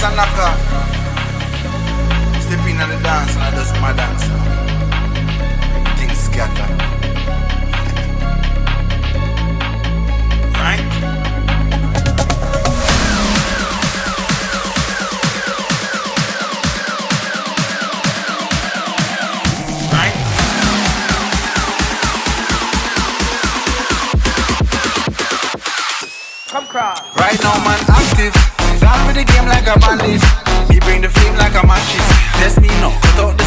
a knocker. Step in on the dance and I just my dance. Everything scatter. Right? Right? Come cross. Right now man active. Start with the game like a bandit. Me bring the flame like a matches. Test me now, cut out the